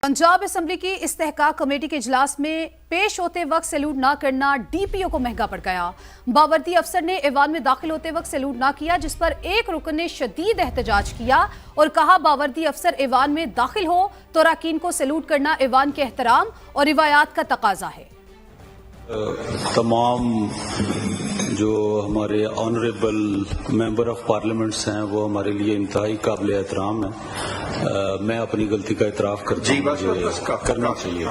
Punjab assembly की इस्तेहकाक committee के इजलास में पेश होते वक्त सैल्यूट ना करना DPO को महंगा पड़ गया। बावर्दी अफसर ने ऐवान में दाखिल होते वक्त सैल्यूट ना किया, जिस पर एक रुकन ने शदीद एहतजाज किया और कहा बावर्दी अफसर ऐवान में दाखिल हो तो अरकान को सैल्यूट करना ऐवान के एहतराम और रिवायात का तकाजा है। तमाम जो हमारे ऑनरेबल मेंबर ऑफ पार्लियामेंट्स हैं वो हमारे लिए इंतहाई काबिल एहतराम है। मैं अपनी गलती का इतराफ़ करता हूँ, मुझे करना चाहिए।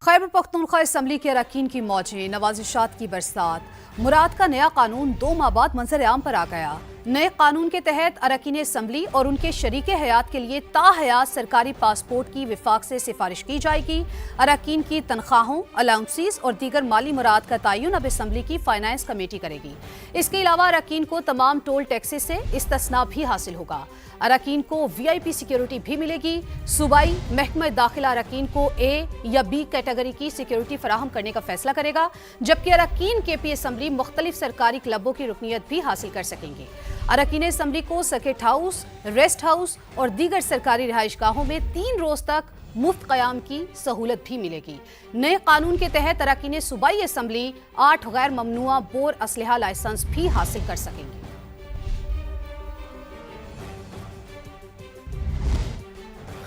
खैबर पख्तूनख्वा असम्बली के अरकान की मौजें, नवाजिशात की बरसात। मुराद का नया कानून 2 माह बाद मंजर आम पर आ गया। नए कानून के तहत अरकान असम्बली और उनके शरीक हयात के लिए ताहयात सरकारी पासपोर्ट की विफाक से सिफारिश की जाएगी। अरकान की तनख्वाहों, अलाउंसेस और दीगर माली मुराद का तयन अब असम्बली की फाइनेंस कमेटी करेगी। इसके अलावा अरकान को तमाम टोल टैक्सेस से इस्तिस्ना भी हासिल होगा। अरकान को VIP सिक्योरिटी भी मिलेगी। सूबाई महकमा दाखिला अरकान को A या B कैटेगरी की सिक्योरिटी फराहम करने का फैसला करेगा, जबकि अरकान KP असम्बली मुख्तलिफ सरकारी क्लबों की रुकनियत भी हासिल कर सकेंगे। अरकान असम्बली को सर्किट हाउस, रेस्ट हाउस और दीगर सरकारी रिहाइशगाहों में 3 रोज तक मुफ्त क़याम की सहूलत भी मिलेगी। नए कानून के तहत अरकान सूबाई असम्बली 8 गैर ममनुआ बोर असलहा लाइसेंस भी हासिल कर सकेंगे।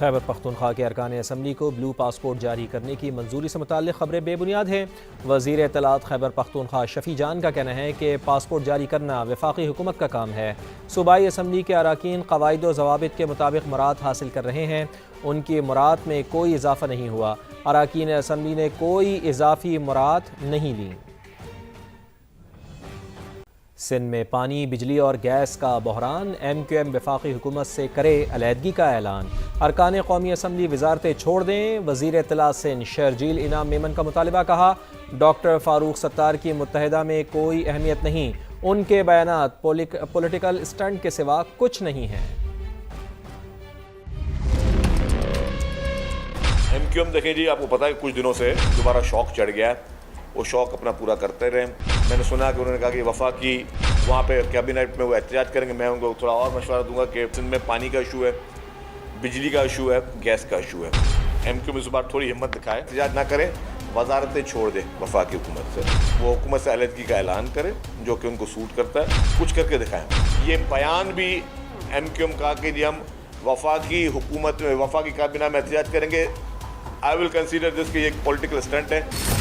खैबर पख्तूनख्वा के अरकान असम्बली को ब्लू पासपोर्ट जारी करने की मंजूरी से मुताल्लिक़ खबरें बेबुनियाद हैं। वज़ीर इत्तलात खैबर पख्तूनख्वा शफी जान का कहना है कि पासपोर्ट जारी करना वफाकी हुकूमत का काम है। सूबाई असम्बली के अरकान क़वाइद व ज़वाबित के मुताबिक मुराद हासिल कर रहे हैं। उनकी मुराद में कोई इजाफ़ा नहीं हुआ। अरकान असम्बली ने कोई इजाफ़ी मुराद नहीं ली। सिंध में पानी, बिजली और गैस का बहरान। MQM वफाकी हुकूमत से करे अलहदगी का ऐलान। अरकान कौमी असम्बली वजारतें छोड़ दें। वज़ीर इत्तलात सिंध शरजील इनाम मेमन का मुतालबा। कहा डॉक्टर फारूक सत्तार की मुत्तहिदा में कोई अहमियत नहीं। उनके बयानात पॉलिटिकल स्टंट के सिवा कुछ नहीं है। MQM देखें जी, आपको पता है कुछ दिनों से दोबारा शौक चढ़ गया है। वो शौक अपना पूरा करते रहे। मैंने सुना कि उन्होंने कहा कि वफाकी वहाँ पे कैबिनेट में वो एहतजाज करेंगे। मैं उनको थोड़ा और मशवरा दूंगा कि सिंध में पानी का इशू है, बिजली का इशू है, गैस का इशू है। MQM इस बार थोड़ी हिम्मत दिखाए, एहतजाज ना करें, वजारतें छोड़ दे वफाकी हुकूमत से। वो हुकूमत से अलहदगी का ऐलान करे जो कि उनको सूट करता है, कुछ करके दिखाएं। ये बयान भी MQM का कि जी हम वफाकी हुकूमत में वफाकी काबीना में एहतजाज करेंगे, आई विल कंसीडर दिस कि एक पॉलिटिकल स्टंट है।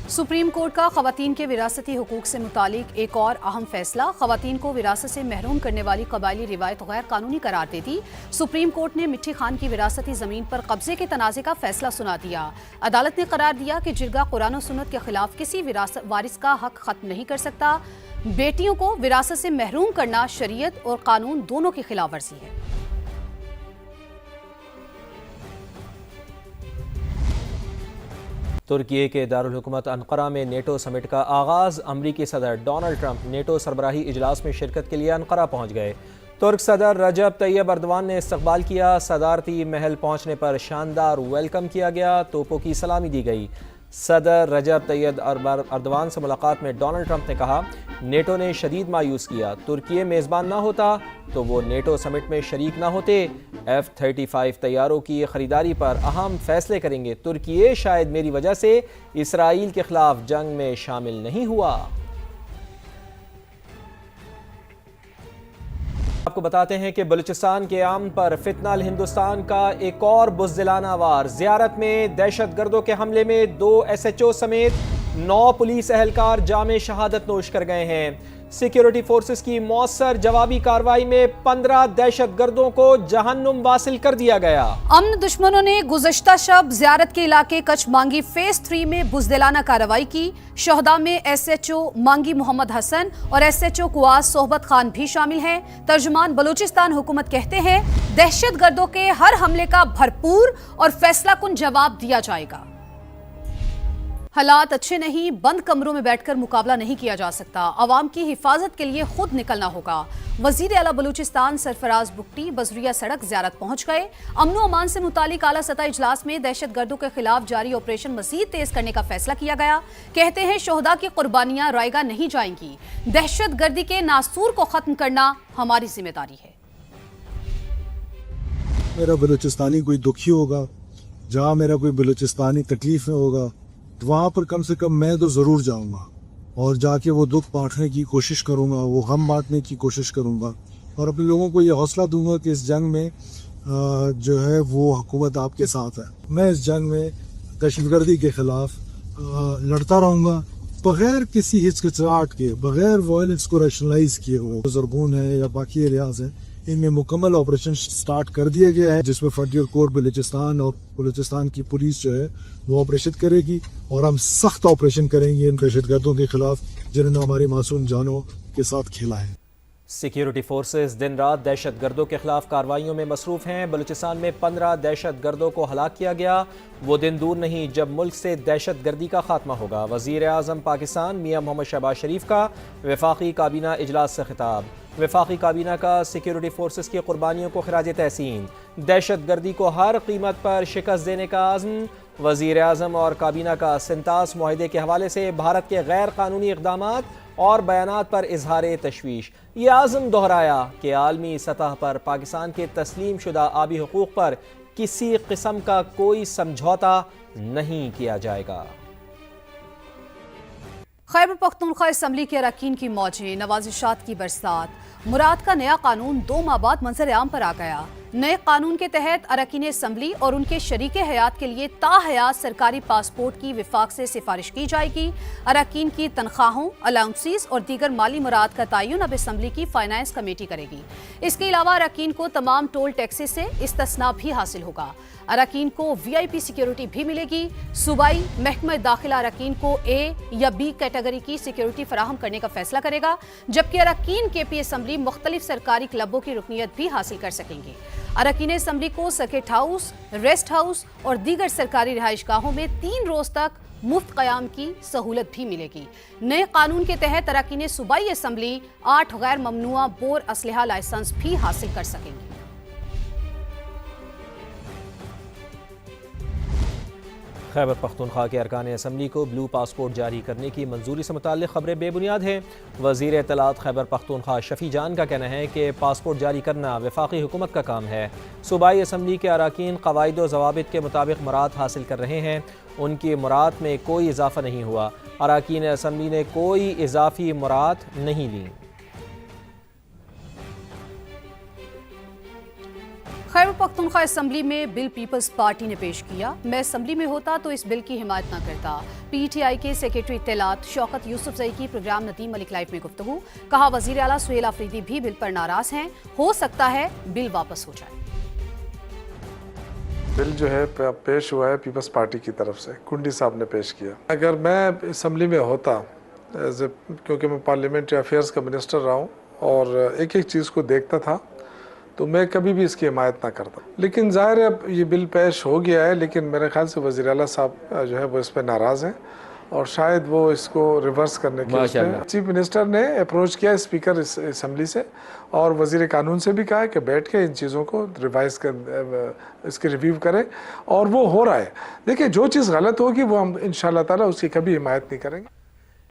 सुप्रीम कोर्ट का ख़वातीन के विरासती हुकूक से मुतालिक एक और अहम फैसला। ख़वातीन को विरासत से महरूम करने वाली कबायली रिवायत गैर कानूनी करार दे दी। सुप्रीम कोर्ट ने मिट्टी खान की विरासती ज़मीन पर कब्जे के तनाज़े का फैसला सुना दिया। अदालत ने करार दिया कि जिरगा कुरान और सुन्नत के खिलाफ किसी वारिस का हक ख़त्म नहीं कर सकता। बेटियों को विरासत से महरूम करना शरीयत और कानून दोनों की खिलाफ वर्जी है। तुर्की के दारुल हुकूमत अनकरा में नेटो समिट का आगाज़। अमरीकी सदर डोनाल्ड ट्रंप नेटो सरबराही इजलास में शिरकत के लिए अनकरा पहुँच गए। तुर्क सदर रजब तैयब अर्दवान ने इस्तकबाल किया। सदारती महल पहुँचने पर शानदार वेलकम किया गया, तोपों की सलामी दी गई। सदर रजब तैयब अर्दवान से मुलाकात में डोनाल्ड ट्रंप ने कहा नेटो ने शदीद मायूस किया। तुर्की मेज़बान ना होता तो वो नेटो समिट में शरीक ना होते। F-35 तैयारों की ख़रीदारी पर अहम फैसले करेंगे। तुर्की शायद मेरी वजह से इसराइल के खिलाफ जंग में शामिल नहीं हुआ। आपको बताते हैं कि बलूचिस्तान के आम पर फितनाल हिंदुस्तान का एक और बुज़दिलाना वार। ज़ियारत में दहशतगर्दों के हमले में 2 SHO समेत 9 पुलिस एहलकार जामे शहादत नोश कर गए हैं। सिक्योरिटी फोर्सेस की मौसर जवाबी कार्रवाई में 15 दहशतगर्दों को जहन्नुम वासिल कर दिया गया। अमन दुश्मनों ने गुज़श्ता शब ज़ियारत के इलाके कच मांगी फेज 3 में बुज़दिलाना कार्रवाई की। शहदा में SHO मांगी मोहम्मद हसन और SHO कुआस सोहबत खान भी शामिल हैं। तर्जुमान बलूचिस्तान हुकूमत कहते हैं दहशतगर्दों के हर हमले का भरपूर और फैसला कुन जवाब दिया जाएगा। हालात अच्छे नहीं, बंद कमरों में बैठकर मुकाबला नहीं किया जा सकता। आवाम की हिफाजत के लिए खुद निकलना होगा। वजीर आला बलूचिस्तान सरफराज बुगटी बजरिया सड़क ज़ियारत पहुंच गए। अमन अमान से मुतालिक आला सतह इजलास में दहशतगर्दों के खिलाफ जारी ऑपरेशन मजीद तेज करने का फैसला किया गया। कहते हैं शोहदा की कुर्बानियां रायगा नहीं जाएंगी। दहशतगर्दी के नासूर को खत्म करना हमारी जिम्मेदारी है। मेरा बलूचिस्तानी कोई दुखी होगा, जहाँ मेरा कोई बलूचिस्तानी तकलीफ में होगा, तो वहाँ पर कम से कम मैं तो ज़रूर जाऊँगा और जाके वो दुख बांटने की कोशिश करूँगा, वो गम बांटने की कोशिश करूँगा और अपने लोगों को ये हौसला दूँगा कि इस जंग में जो है वो हुकूमत आपके साथ है। मैं इस जंग में दहशतगर्दी के ख़िलाफ़ लड़ता रहूँगा बग़ैर किसी हिचकिचाहट के, बग़ैर वायलेंस को रैशनलाइज किए हुए। ज़रगून है या बाकी एरियाज़ हैं, इनमें मुकम्मल ऑपरेशन स्टार्ट कर दिया गया है, जिसमें फ्रंटियर कोर बलूचिस्तान और बलूचिस्तान की पुलिस जो है वो ऑपरेशन करेगी और हम सख्त ऑपरेशन करेंगे इन दहशतगर्दों के ख़िलाफ़ जिन्होंने हमारी मासूम जानों के साथ खेला है। सिक्योरिटी फोर्सेस दिन रात दहशत गर्दों के खिलाफ कार्रवाइयों में मसरूफ़ हैं। बलूचिस्तान में 15 दहशत गर्दों को हलाक किया गया। वो दिन दूर नहीं जब मुल्क से दहशत गर्दी का खात्मा होगा। वज़ीर आज़म पाकिस्तान मियां मोहम्मद शहबाज शरीफ का वफाकी काबीना इजलास से खिताब। वफाकी काबीना का सिक्योरिटी फोर्सेस की कुर्बानियों को खिराज तहसीन। दहशत गर्दी को हर कीमत पर शिकस्त देने का आज़म। वज़ीर आज़म और काबीना का सिंतास मुआहदे के हवाले से भारत के गैर कानूनी इक़दामात और बयानात पर इजहार तशवीश। ये आज़म दोहराया कि आलमी सतह पर पाकिस्तान के तस्लीम शुदा आबी हुकूक़ पर किसी किस्म का कोई समझौता नहीं किया जाएगा। खैबर पख्तूनख्वा असम्बली के अरकान की मौजें, नवाजिशात की बरसात। मुराद का नया कानून 2 माह बाद मंजर आम पर आ गया। नए कानून के तहत अरकान असम्बली और उनके शरीक हयात के लिए ताहयात सरकारी पासपोर्ट की विफाक से सिफारिश की जाएगी। अरकान की तनख्वाहों, अलाउंसेस और दीगर माली मुराद का तयन अब असम्बली की फाइनेंस कमेटी करेगी। इसके अलावा अरकान को तमाम टोल टैक्सेस से इस्तिस्ना भी हासिल होगा। अरकान को VIP सिक्योरिटी भी मिलेगी। सूबाई महकमा दाखिला अरकान को A या B कैटेगरी की सिक्योरिटी फराहम करने का फैसला करेगा, जबकि अरकान KP असम्बली मुख्तलिफ सरकारी क्लबों की रुकनीत भी हासिल कर सकेंगे। अरकान असम्बली को सर्किट हाउस, रेस्ट हाउस और दीगर सरकारी रिहाइशगाहों में 3 रोज तक मुफ्त क़याम की सहूलत भी मिलेगी। नए कानून के तहत अरकान सूबाई असम्बली 8 गैर ममनुआ बोर असलहा लाइसेंस भी हासिल कर सकेंगे। खैबर पख्तूनख्वा के अरकान असम्बली को ब्लू पासपोर्ट जारी करने की मंजूरी से मुताल्लिक़ खबरें बेबुनियाद हैं। वज़ीर इत्तलात खैबर पख्तूनख्वा शफ़ी जान का कहना है कि पासपोर्ट जारी करना वफाकी हुकूमत का काम है। सूबाई असम्बली के अरकान क़वाइद व ज़वाबित के मुताबिक मुराद हासिल कर रहे हैं। उनकी मुराद में कोई इजाफ़ा नहीं हुआ। अरकान असम्बली ने कोई इजाफ़ी मुराद नहीं ली। खैबर पख्तूनख्वा असम्बली में बिल पीपल्स पार्टी ने पेश किया। मैं असम्बली में होता तो इस बिल की हिमायत न करता। PTI के सेक्रेटरी इत्तलात शौकत यूसुफजई की प्रोग्राम नदीम मलिक लाइव में गुफ्तगू। कहा वज़ीर आला सुहेल आफरीदी भी बिल पर नाराज हैं, हो सकता है बिल वापस हो जाए। बिल जो है पेश हुआ है पीपल्स पार्टी की तरफ से, कुंडी साहब ने पेश किया। अगर मैं असम्बली में होता, क्योंकि मैं पार्लियामेंट्री अफेयर्स का मिनिस्टर रहा हूँ और एक एक चीज़ को देखता था, तो मैं कभी भी इसकी हिमायत ना करता। लेकिन ज़ाहिर है अब ये बिल पेश हो गया है, लेकिन मेरे ख्याल से वज़ीर आला साहब जो है वो इस पर नाराज़ हैं और शायद वो इसको रिवर्स करने के लिए चीफ मिनिस्टर ने अप्रोच किया स्पीकर असम्बली से और वज़ीर कानून से भी कहा है कि बैठ के इन चीज़ों को रिवाइज कर इसकी रिव्यू करें, और वो हो रहा है। देखिए, जो चीज़ गलत होगी वो हम इंशाअल्लाह ताला उसकी कभी हिमायत नहीं करेंगे।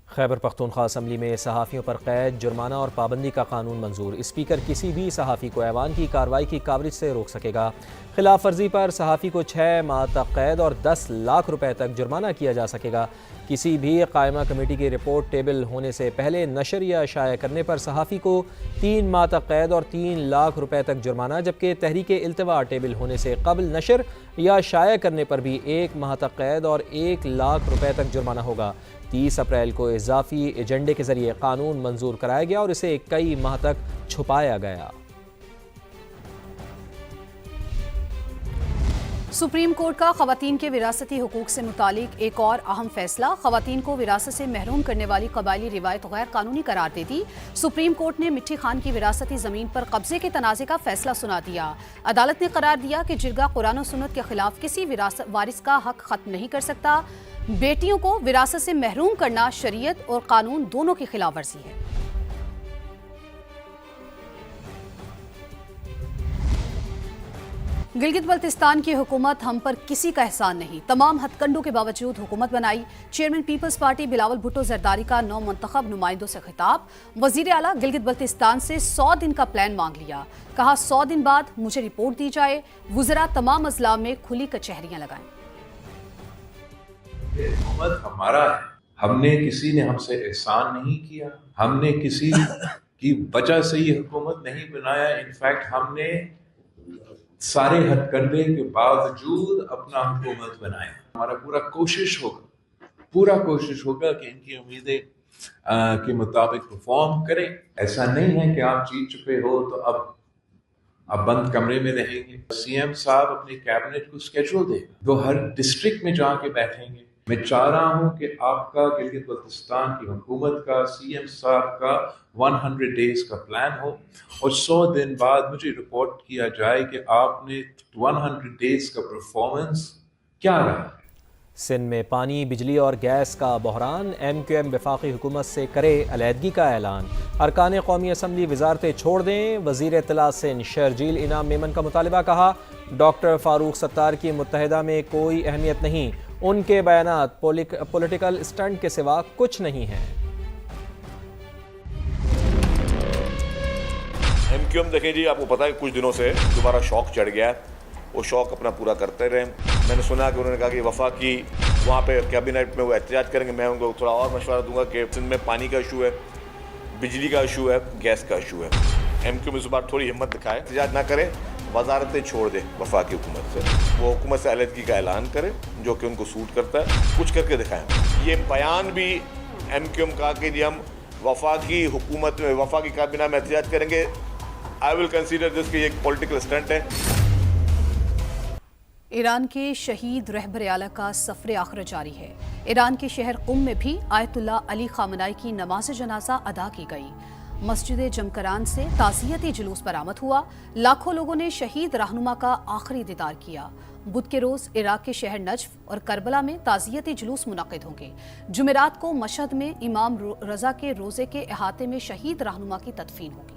खैबर पख्तूनख्वा असम्बली में सहाफ़ियों पर कैद, जुर्माना और पाबंदी का कानून मंजूर। स्पीकर किसी भी सहाफ़ी को ऐवान की कार्रवाई की कवरेज से रोक सकेगा। खिलाफ वर्जी पर सहाफ़ी को 6 माह तक कैद और 10 लाख रुपए तक जुर्माना किया जा सकेगा। किसी भी कायमा कमेटी की रिपोर्ट टेबल होने से पहले नशर या शाया करने पर सहाफ़ी को 3 माह तक कैद और 3 लाख रुपए तक जुर्माना, जबकि तहरीक इल्तिवा टेबल होने से कबल नशर या शाया करने पर भी 1 माह तक कैद और 1 लाख रुपए तक जुर्माना होगा। 30 अप्रैल को इजाफी एजेंडे के जरिए कानून मंजूर कराया गया और इसे कई माह तक छुपाया गया। सुप्रीम कोर्ट का खवातीन के विरासती हुकूक से मुतालिक एक और अहम फैसला। खवातीन को विरासत से महरूम करने वाली कबायली रिवायत गैर कानूनी करार दे दी। सुप्रीम कोर्ट ने मिट्टी खान की विरासती ज़मीन पर कब्जे के तनाज़े का फैसला सुना दिया। अदालत ने करार दिया कि जिरगा कुरान और सुन्नत के खिलाफ किसी वारिस का हक खत्म नहीं कर सकता। बेटियों को विरासत से महरूम करना शरीयत और कानून दोनों की खिलाफ वर्जी है। गिलगित बल्तिस्तान की हुकूमत हम पर किसी का एहसान नहीं, तमाम हथकंडों के बावजूद हुकूमत बनाई। Chairman Peoples party Bilawal Bhutto Zardari का नौ मुंतखब नुमाइंदों से खिताब। वजीर आला गिलगित बल्तिस्तान से 100 दिन का प्लान मांग लिया, कहा 100 दिन बाद मुझे रिपोर्ट दी जाए। वुज़रा तमाम अजला में खुली कचहरियां लगाएं। हुकूमत हमारा है, हमने किसी ने हमसे एहसान नहीं किया, हमने किसी की वजह से ये हुकूमत नहीं बनाया। इनफैक्ट हमने सारे हथकंडे के बावजूद अपना हुकूमत बनाया। हमारा पूरा कोशिश होगा कि इनकी उम्मीदें के मुताबिक परफॉर्म करें। ऐसा नहीं है कि आप जीत चुके हो तो अब बंद कमरे में रहेंगे। सीएम साहब अपने कैबिनेट को स्केड्यूल देगा, वो हर डिस्ट्रिक्ट में जाके बैठेंगे। मैं चाह रहा हूं कि आपका गिलगित बल्तिस्तान की हुकूमत का, सीएम साहब का 100 डेज का प्लान हो और 100 दिन बाद मुझे रिपोर्ट किया जाए कि आपने 100 डेज का परफॉर्मेंस क्या रहा। सिंध में पानी, बिजली और गैस का बहरान। MQM वफाकी हुकूमत से करे अलहदगी का ऐलान। अरकान कौमी असम्बली वजारतें छोड़ दें। वज़ीर इत्तला सिंध शर्जील इनाम मेमन का मुतालबा। कहा डॉक्टर फारूक सत्तार की मुत्तहिदा में कोई अहमियत नहीं, उनके बयानात पॉलिटिकल स्टंट के सिवा कुछ नहीं है। MQM देखें जी, आपको पता है कुछ दिनों से दोबारा शौक चढ़ गया है, वो शौक अपना पूरा करते रहे। मैंने सुना कि उन्होंने कहा कि वफाकी वहाँ पे कैबिनेट में वो एहतजाज करेंगे। मैं उनको थोड़ा और मशवरा दूंगा कि सिंध में पानी का इशू है, बिजली का इशू है, गैस का इशू है। MQM इस बार थोड़ी हिम्मत दिखाए, एहतजाज ना करे, वजारतें छोड़ दे वफाकी हुकूमत से, वो हुकूमत से अलहदगी का ऐलान करे जो कि उनको सूट करता है, कुछ करके दिखाएं। ये बयान भी MQM का कि हम वफाकी हुकूमत में, वफाकी काबीना में एहतजाज करेंगे, आई विल कंसीडर दिस कि एक पॉलिटिकल स्टंट है। ईरान के शहीद रहबर आला का सफ़र आखिर जारी है। ईरान के शहर कुम में भी आयतुल्ला अली खामनाई की नमाज जनाजा अदा की गई। मस्जिद जमकरान से ताज़ियती जुलूस बरामद हुआ। लाखों लोगों ने शहीद रहनुमा का आखिरी दीदार किया। बुध के रोज़ इराक के शहर नजफ और करबला में ताज़ियती जुलूस मुनक़िद होंगे। जुमेरात को मशहद में इमाम रज़ा के रोज़े के अहाते में शहीद रहनुमा की तदफीन होगी।